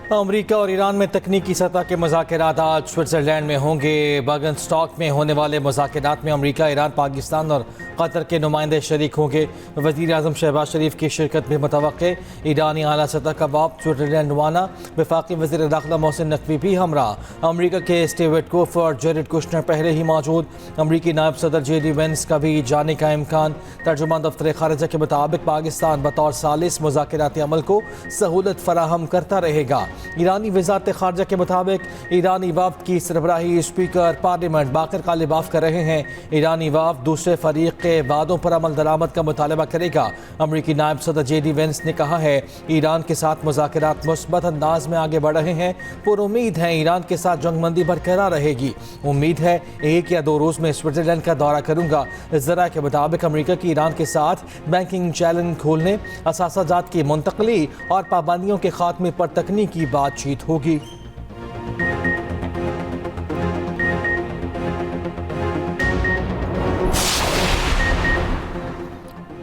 अमरीका और ईरान में तकनीकी सतह के मुज़ाकरात आज स्विट्ज़रलैंड में होंगे। बर्गनस्टॉक में होने वाले मुज़ाकरात में अमरीका, ईरान, पाकिस्तान और कतर के नुमाइंदे शरीक होंगे। वज़ीर आज़म शहबाज शरीफ की शिरकत भी मुतवक्के। ईरानी आला सतह का वफ़द स्विट्ज़रलैंड रवाना। वफाकी वज़ीर दाखिला मोहसिन नकवी भी हमरा। अमरीका के स्टीव विटकोफ और जेरेड कुशनर पहले ही मौजूद। अमरीकी नायब सदर JD वेंस का भी जाने का इम्कान। तर्जुमान दफ्तर खारिजा के मुताबिक पाकिस्तान बतौर सालिस मुज़ाकराती अमल को सहूलत फराहम करता रहेगा। ईरानी वज़ारत खारजा के मुताबिक ईरानी वफ़द की सरबराही स्पीकर पार्लियामेंट बाकर कालिबाफ कर रहे हैं। ईरानी वफ़द दूसरे फरीक के वादों पर अमल दरामद का मुतालबा करेगा। अमरीकी नायब सदर JD वेंस ने कहा है ईरान के साथ मुज़ाकरात मुस्बत अंदाज में आगे बढ़ रहे हैं। पुरुम्मीद है ईरान के साथ जंगबंदी बरकरार रहेगी। उम्मीद है 1 या 2 रोज़ में स्विट्ज़रलैंड का दौरा करूँगा। ज़रा के मुताबिक अमरीका की ईरान के साथ बैंकिंग चैलेंज खोलने, असासाजात की मुंतकली और पाबंदियों के खात्मे पर तकनीकी बातचीत होगी।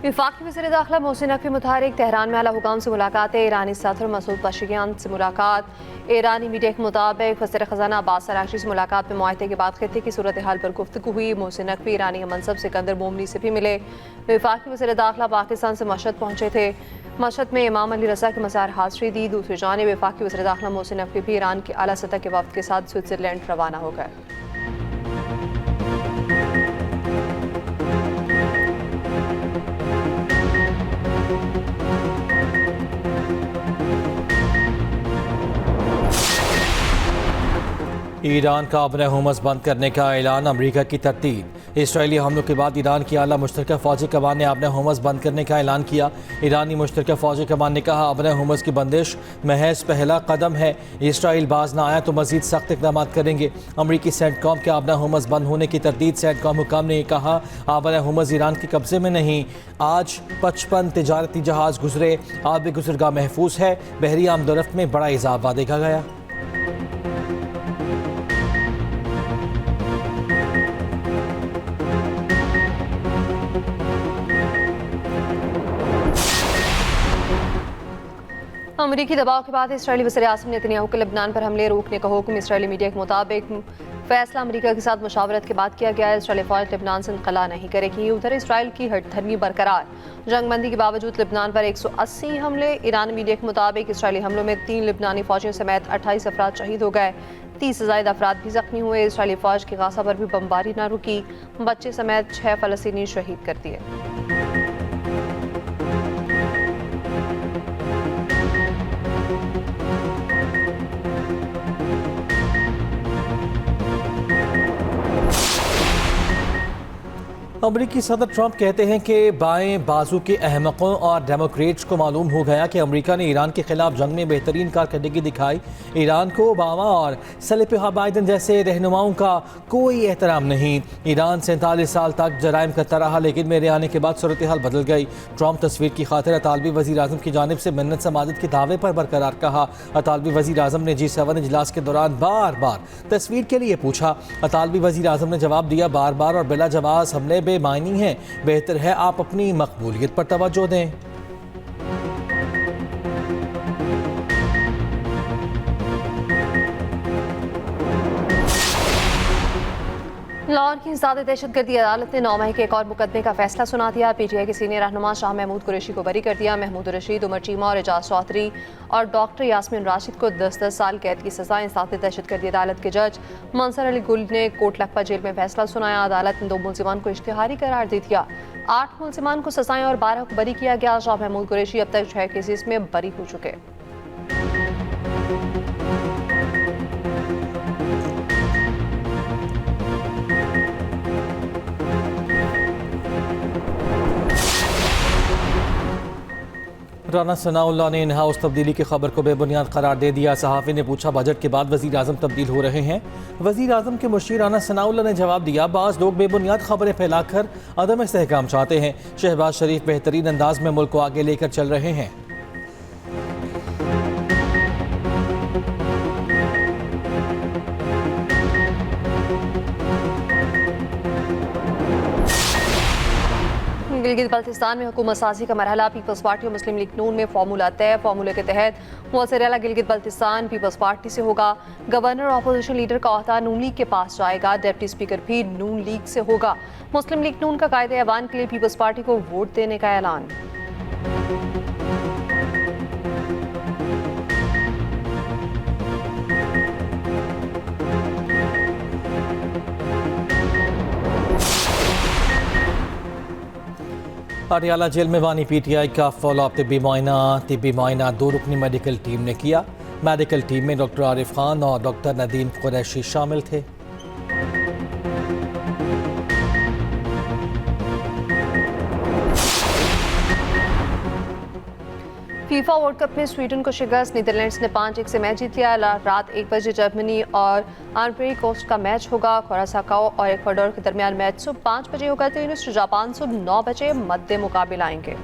वफाकी वज़ीर दाखिला मोहसिन नकवी मुतारिक तेहरान में आला हुकाम से मुलाकातें। ईरानी सदर मसूद पशकियान से मुलाकात। ईरानी मीडिया के मुताबिक वज़ीर ख़ज़ाना अब्बास अराग़ची से मुलाकात में मुआहदे के बाद खित्ते की सूरत हाल पर गुफ्तगू हुई। मोहसिन नकवी ईरानी मनसब सिकंदर मोमनी से भी मिले। वफाकी वज़ीर दाखिला पाकिस्तान से मशहद पहुँचे थे। मशहद में इमाम अली रज़ा के मज़ार हाज़री दी। दूसरी जानिब वफाकी वज़ीर दाखिला मोहसिन नकवी भी ईरान के आला सतह के वफ़द के साथ स्विट्ज़रलैंड रवाना हो गए। ईरान का अपने हुमस बंद करने का ऐलान। अमरीका की तरतीब। इसराइली हमलों के बाद ईरान की आला मुश्तरका फ़ौजी कमान ने अपने हुमस बंद करने का ऐलान किया। ईरानी मुश्तरका फ़ौजी कमान ने कहा अपने हुमस की बंदिश महज पहला कदम है। इसराइल बाज ना आया तो मज़ीद सख्त इक़दाम करेंगे। अमरीकी सेंटकॉम के अपना हुमस बंद होने की तरदीद। सेंटकॉम हुकाम ने कहा अपना हुमस ईरान के कब्ज़े में नहीं। आज 55 तिजारती जहाज़ गुजरे। आबी गुजरगाह महफूज है। बहरी आमदोरफ्त में बड़ा इजाफा देखा गया। अमरीकी दबाव के बाद इसराइली वज़ीर आज़म नेतन्याहू के लबनान पर हमले रोकने का हुक्म। इसराइली मीडिया के मुताबिक फैसला अमरीका के साथ मशावरत के बाद किया गया है। इसराइली फ़ौज लबनान से इनकला नहीं करेगी। उधर इसराइल की हटधर्मी बरकरार। जंगबंदी के बावजूद लबनान पर 180 हमले। ईरान मीडिया के मुताबिक इसराइली हमलों में 3 लबनानी फ़ौजियों समेत 28 अफराद शहीद हो गए। 30 से ज़ायद अफराद भी जख्मी हुए। इसराइली फ़ौज की गाज़ा पर भी बमबारी न रुकी। बच्चे समेत 6 फ़लस्तीनी शहीद कर दिए। अमरीकी सदर ट्रंप कहते हैं कि बाएं बाजू के अहमकों और डेमोक्रेट्स को मालूम हो गया कि अमरीका ने ईरान के खिलाफ जंग में बेहतरीन कारकर्दगी दिखाई। ईरान को ओबामा और सलीम बाइडन जैसे रहनुमाओं का कोई एहतराम नहीं। ईरान 47 साल तक जराइम करता रहा, लेकिन मेरे आने के बाद सूरत हाल बदल गई। ट्रंप तस्वीर की खातिर अतालवी वज़ीर आज़म की जानिब से मिन्नत समाजत के दावे पर बरकरार कहा। अतालवी वज़ीर आज़म ने G7 इजलास के दौरान बार बार तस्वीर के लिए पूछा। अतालवी वज़ीर आज़म ने जवाब दिया बार बार और बिला जवाब हमले बेमायनी है। बेहतर है आप अपनी मकबूलियत पर तवज्जो दें। लाहौर की इंसदादी दहशतगर्दी अदालत ने 9 माह के एक और मुकदमे का फैसला सुना दिया। PTI के सीनियर रहनुमा शाह महमूद कुरैशी को बरी कर दिया। महमूद रशीद, उमर चीमा और एजाज चौधरी और डॉक्टर यास्मीन राशिद को 10-10 साल कैद की सजा। इंसदादी दहशतगर्दी अदालत के जज मंसर अली गुल ने कोटलखपा जेल में फैसला सुनाया। अदालत ने 2 मुलजिमान को इश्तिहारी करार दे दिया। 8 मुलजिमान को सजाएं और 12 को बरी किया गया। शाह महमूद कुरैशी अब तक 6 केसेस में बरी हो चुके। राना सनाउल्लाह ने इन हाउस तब्दीली की खबर को बेबुनियाद करार दे दिया। सहाफ़ी ने पूछा बजट के बाद वज़ीर आज़म तब्दील हो रहे हैं। वज़ीर आज़म के मुशीर राना सनाउल्लाह ने जवाब दिया बाज़ लोग बेबुनियाद खबरें फैलाकर अदम इस्तेहकाम चाहते हैं। शहबाज शरीफ बेहतरीन अंदाज में मुल्क को आगे लेकर चल रहे हैं। गिलगित बल्तिस्तान में हुकूमत साजी का मरहला। पीपल्स पार्टी और मुस्लिम लीग नून में फार्मूला तय। फार्मूले के तहत मुअस्सर आला गिलगित बल्तिस्तान पीपल्स पार्टी से होगा। गवर्नर और अपोजिशन लीडर का ओहदा नून लीग के पास जाएगा। डिप्टी स्पीकर भी नून लीग से होगा। मुस्लिम लीग नून का कायदे ऐवान के लिए पीपल्स पार्टी को वोट देने का ऐलान। पटियाला जेल में वानी पीटीआई का फॉलोअप तिब्बी मुआयना 2 रुकनी मेडिकल टीम ने किया। मेडिकल टीम में डॉक्टर आरिफ खान और डॉक्टर नदीम कुरैशी शामिल थे। फीफा वर्ल्ड कप में स्वीडन को शिकस्त। नीदरलैंड्स ने 5-1 से मैच जीत लिया। रात 1 बजे जर्मनी और आइवरी कोस्ट का मैच होगा। क्यूरासाओ और इक्वाडोर के दरमियान मैच सुबह 5 बजे होगा। तो जापान सुबह 9 बजे मध्य मुकाबले आएंगे।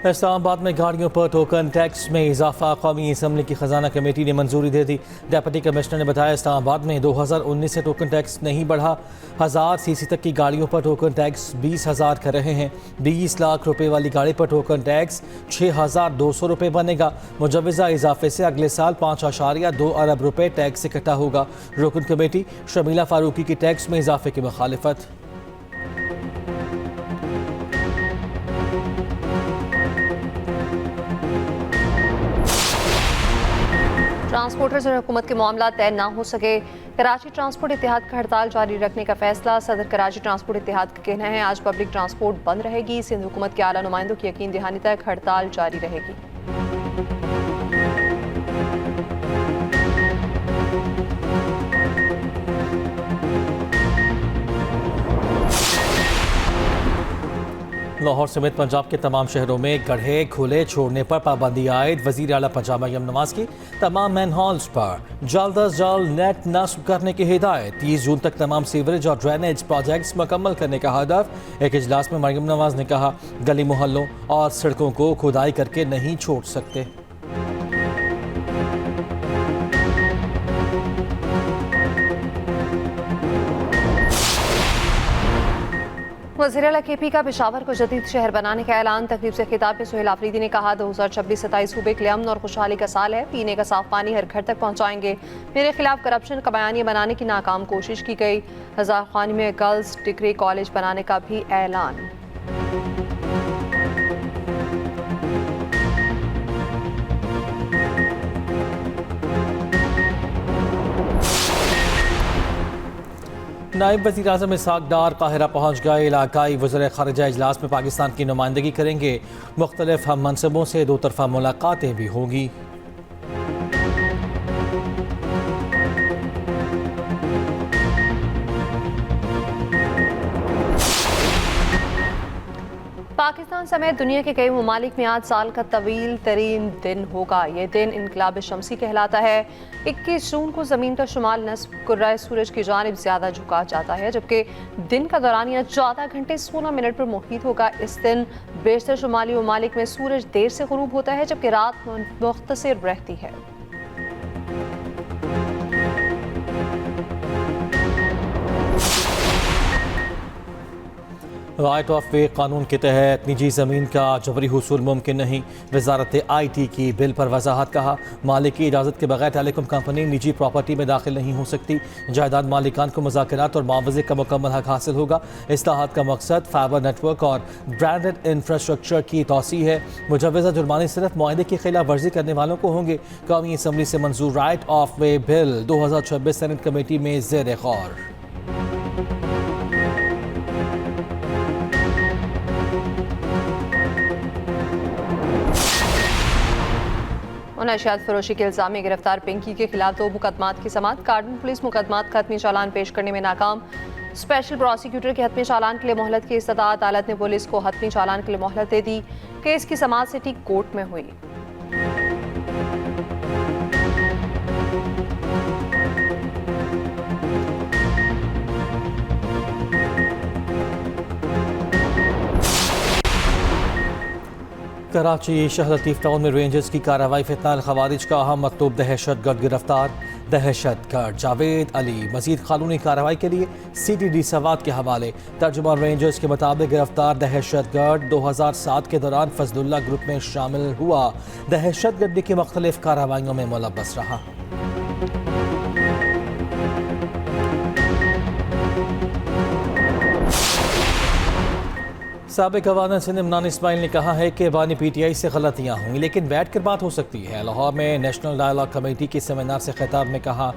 इस्लामाबाद में गाड़ियों पर टोकन टैक्स में इजाफा कौमी असम्बली की खजाना कमेटी ने मंजूरी दे दी। डिप्टी कमिश्नर ने बताया इस्लामाबाद में 2019 से टोकन टैक्स नहीं बढ़ा। 1000 सीसी तक की गाड़ियों पर टोकन टैक्स 20,000 कर रहे हैं। 20 लाख रुपए वाली गाड़ी पर टोकन टैक्स 6,200 रुपये बनेगा। मुजवजा इजाफे से अगले साल 5.2 अरब रुपए टैक्स इकट्ठा होगा। रुकन कमेटी शमीला फारूकी की टैक्स में इजाफे की मुखालिफत। ट्रांसपोर्टर्स और हुकूमत के मामला तय ना हो सके। कराची ट्रांसपोर्ट इत्तेहाद का हड़ताल जारी रखने का फैसला। सदर कराची ट्रांसपोर्ट इत्तेहाद का कहना है आज पब्लिक ट्रांसपोर्ट बंद रहेगी। सिंध हुकूमत के आला नुमाइंदों की यकीन दहानी तक हड़ताल जारी रहेगी। लाहौर समेत पंजाब के तमाम शहरों में गड्ढे खुले छोड़ने पर पाबंदी आयद। वज़ीर आला पंजाब मरियम नवाज की तमाम मैन हॉल्स पर जल्द अज जल्द नेट नस्ब करने की हिदायत। 30 जून तक तमाम सीवरेज और ड्रेनेज प्रोजेक्ट्स मुकम्मल करने का हदफ। एक इजलास में मरियम नवाज ने कहा गली मोहल्लों और सड़कों को खुदाई करके नहीं छोड़ सकते। वज़ीर आला KP का पेशावर को जदीद शहर बनाने का ऐलान। तकरीब से खिताब में सुहेल आफरीदी ने कहा 2026-27 सूबे के लिए अमन और खुशहाली का साल है। पीने का साफ पानी हर घर तक पहुँचाएंगे। मेरे खिलाफ करप्शन का बयानिया बनाने की नाकाम कोशिश की गई। हजार खानी में गर्ल्स डिग्री कॉलेज बनाने का भी ऐलान। नायब वज़ीर आज़म इसहाक़ डार काहिरा पहुँच गए। इलाकाई वज़ीर ख़ारिजा इजलास में पाकिस्तान की नुमाइंदगी करेंगे। मुख्तलिफ हम मनसबों से 2 तरफ़ा मुलाकातें भी होंगी। पाकिस्तान समेत दुनिया के कई ममालिक में आज साल का तवील तरीन दिन होगा। ये दिन इनकलाब शमसी कहलाता है। 21 जून को ज़मीन का शुमाल नस्ब कुर्रा सूरज की जानिब ज़्यादा झुका जाता है, जबकि दिन का दौरानिया 14 घंटे 16 मिनट पर मुहीत होगा। इस दिन बेशतर शुमाली ममालिक में सूरज देर से ग़ुरूब होता है, जबकि रात मुख्तसर रहती है। राइट ऑफ वे कानून के तहत निजी ज़मीन का जबरी हुसूल मुमकिन नहीं। वजारत IT की बिल पर वजाहत। कहा मालिक की इजाज़त के बगैर टेलीकॉम कंपनी निजी प्रॉपर्टी में दाखिल नहीं हो सकती। जायदाद मालिकान को मुज़ाकरात और मुआवजे का मुकम्मल हक हासिल होगा। इस्लाहात का मकसद फाइबर नेटवर्क और ब्रांडेड इंफ्रास्ट्रक्चर की तोसी है। मुजवजा जुर्माने सिर्फ मुआहदे की खिलाफ वर्जी करने वालों को होंगे। कौमी असम्बली से मंजूर right of way bill 2026 senate committee में ज़ेर गौर। नशियात फरोशी के इल्जाम में गिरफ्तार पिंकी के खिलाफ 2 मुकदमात की समाअत। कार्डन पुलिस मुकदमात का हतमी चालान पेश करने में नाकाम। स्पेशल प्रोसिक्यूटर के हतमी चालान के लिए मोहलत की इस्तदा। अदालत ने पुलिस को हतमी चालान के लिए मोहलत दे दी। केस की समाअत सिटी कोर्ट में हुई। कराची शाह लतीफ टाउन में रेंजर्स की कार्रवाई फितनाल खवारिज का अहम मतलूब दहशतगर्द गिरफ्तार। दहशतगर्द जावेद अली मजीद कानूनी कार्रवाई के लिए CTD सवात के हवाले। तर्जुमान रेंजर्स के मुताबिक गिरफ्तार दहशतगर्द 2007 के दौरान फजलुल्लाह ग्रुप में शामिल हुआ। दहशतगर्दी की मुख्तलिफ कार्रवाइयों में मुलव्वस रहा। साबिक गवर्नर सिंध इमरान इस्माइल ने कहा है कि बानी PTI से गलतियां हुई लेकिन बैठ कर बात हो सकती है। लाहौर में नेशनल डायलॉग कमेटी के सेमिनार से खिताब में कहा,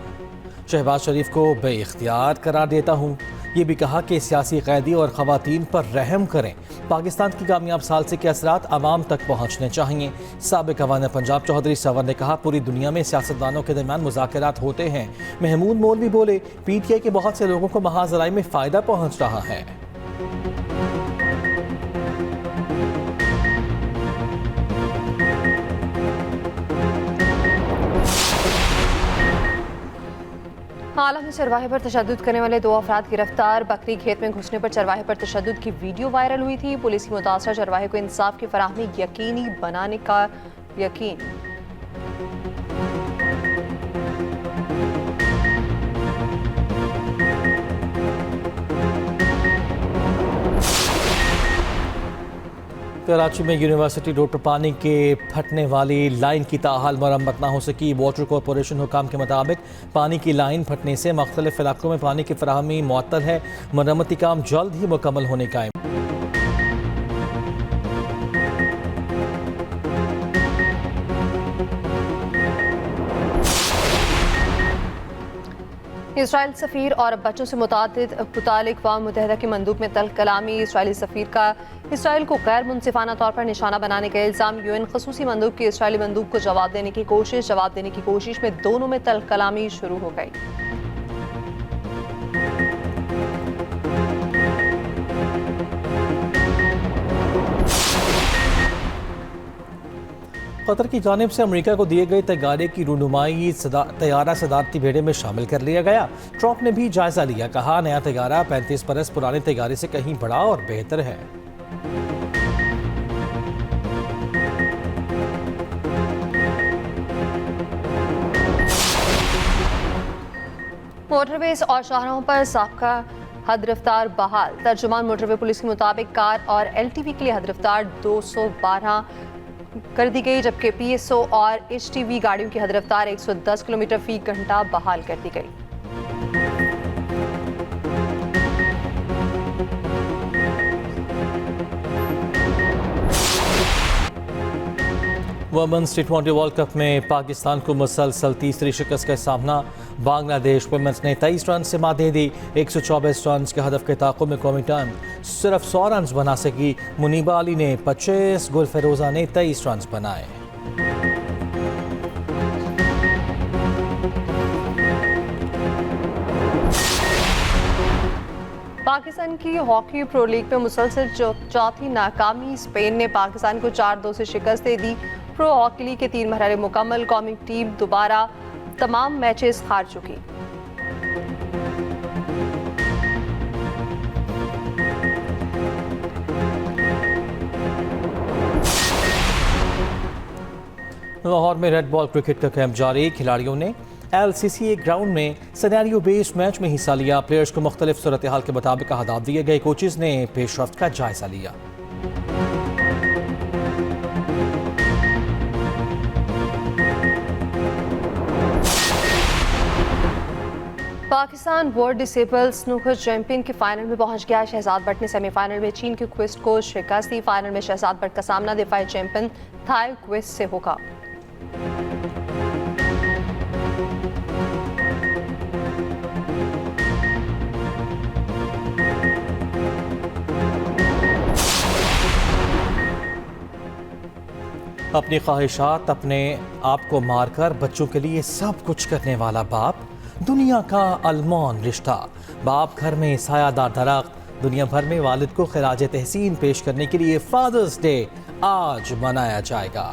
शहबाज शरीफ को बेइख्तियार करार देता हूँ। ये भी कहा कि सियासी कैदी और ख़वातीन पर रहम करें। पाकिस्तान की कामयाब सालसी के असरात आवाम तक पहुँचने चाहिए। साबिक गवर्नर पंजाब चौधरी सवर ने कहा, पूरी दुनिया में सियासतदानों के दरमियान मुज़ाकरात होते हैं। महमूद मौलवी बोले, PTI के बहुत से लोगों को महाजराई में फ़ायदा पहुँच रहा है। हाल में चरवाहे पर तशद्दुद करने वाले 2 अफराद गिरफ्तार। बकरी खेत में घुसने पर चरवाहे पर तशद्दुद की वीडियो वायरल हुई थी। पुलिस की मुतासरा चरवाहे को इंसाफ की फराहमी यकीनी बनाने का यकीन। कराची में यूनिवर्सिटी रोड पर पानी के फटने वाली लाइन की ताहाल मरम्मत न हो सकी। वाटर कॉरपोरेशन हुकाम के मुताबिक पानी की लाइन फटने से मुख्तलिफ इलाकों में पानी की फराहमी मुअत्तल है। मरम्मती काम जल्द ही मुकम्मल होने का है। इसराइल सफ़ीर और बच्चों से मुतालिक अक़वाम मुत्तहिदा की मंदूब में तल्ख कलामी। इसराइली सफ़ीर का इसराइल को गैर मुनसिफाना तौर पर निशाना बनाने का इल्ज़ाम। UN ख़ुसूसी मंदूब की इसराइली मंदूब को जवाब देने की कोशिश में दोनों में तल्ख कलामी शुरू हो गई। कतर की जानिब से अमेरिका को दिए गए तैयारे की रूनुमाई तैयारा सदारती भेड़े में शामिल कर लिया गया। ट्रंप ने भी जायजा लिया। कहा, नया तैयारा 35 बरस पुराने तैयारे से कहीं बड़ा और बेहतर है। मोटरवेज और शाहराहों पर साबका हद रफ्तार बहाल। तर्जुमान मोटरवे पुलिस के मुताबिक कार और LTV के लिए हद रफ्तार 212 कर दी गई, जबकि PSO और HTV गाड़ियों की हद रफ्तार 110 किलोमीटर फी घंटा बहाल कर दी गई। वुमेन्स T20 वर्ल्ड कप में पाकिस्तान को मुसलसल तीसरी शिकस्त का सामना। बांग्लादेश वुमेन्स ने 23 रन से मात दे दी। 124 रन के हदफ के ताक़ुब में कौमी टाइम सिर्फ 100 रन बना सकी। मुनीबा अली ने 25, गुल फेरोजा ने 23 रन बनाए। पाकिस्तान की हॉकी प्रो लीग में मुसलसल चौथी नाकामी। स्पेन ने पाकिस्तान को 4-2 से शिकस्त दे दी। प्रो हॉकी लीग के 3 मरहले मुकम्मल। कौमी टीम दोबारा तमाम मैचेस हार चुकी। लाहौर में रेड बॉल क्रिकेट का कैंप जारी। खिलाड़ियों ने LCCA ग्राउंड में सिनेरियो बेस्ड मैच में हिस्सा लिया। प्लेयर्स को मुख्तलिफ सूरत हाल के मुताबिक अहदाफ दिए गए। कोचेज ने पेशरफ्त का जायजा लिया। Pakistan world disable snooker champion के फाइनल में पहुंच गया। शहजाद बट ने सेमीफाइनल में चीन के क्विस्ट को शिकस्त दी। फाइनल में शहजाद बट का सामना दिफाई चैंपियन थाई क्विस्ट से होगा। अपनी ख्वाहिशात अपने आप को मारकर बच्चों के लिए सब कुछ करने वाला बाप, दुनिया का अलमोन रिश्ता। बाप घर में सायादार दरख्त। दुनिया भर में वालिद को खिराज तहसीन पेश करने के लिए फादर्स डे आज मनाया जाएगा।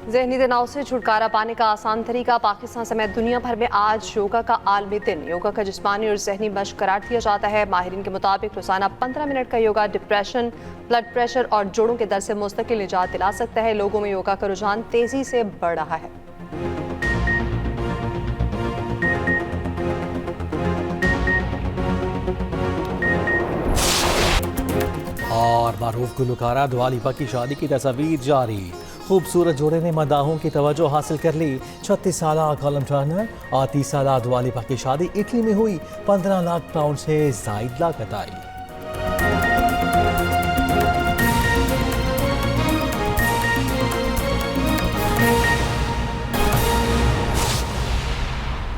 जहनी तनाव से छुटकारा पाने का आसान तरीका। पाकिस्तान समेत दुनिया भर में आज योगा का आलमी दिन। योगा का जिस्मानी और जहनी मश्क करार दिया जाता है। माहिरीन के मुताबिक रोजाना 15 मिनट का योगा डिप्रेशन, ब्लड प्रेशर और जोड़ों के दर्द से मुस्तकिल निजात दिला सकता है। लोगों में योगा का रुझान तेजी से बढ़ रहा है। और मारूफ गुलकारा दुआ लिपा की शादी की तस्वीर जारी। खूबसूरत जोड़े ने मदाहों की तवज्जो हासिल कर ली। 36 साल कॉलम टर्नर और 30 साल दुआ लिपा की शादी इटली में हुई। 15 लाख पाउंड से जायद लागत आई।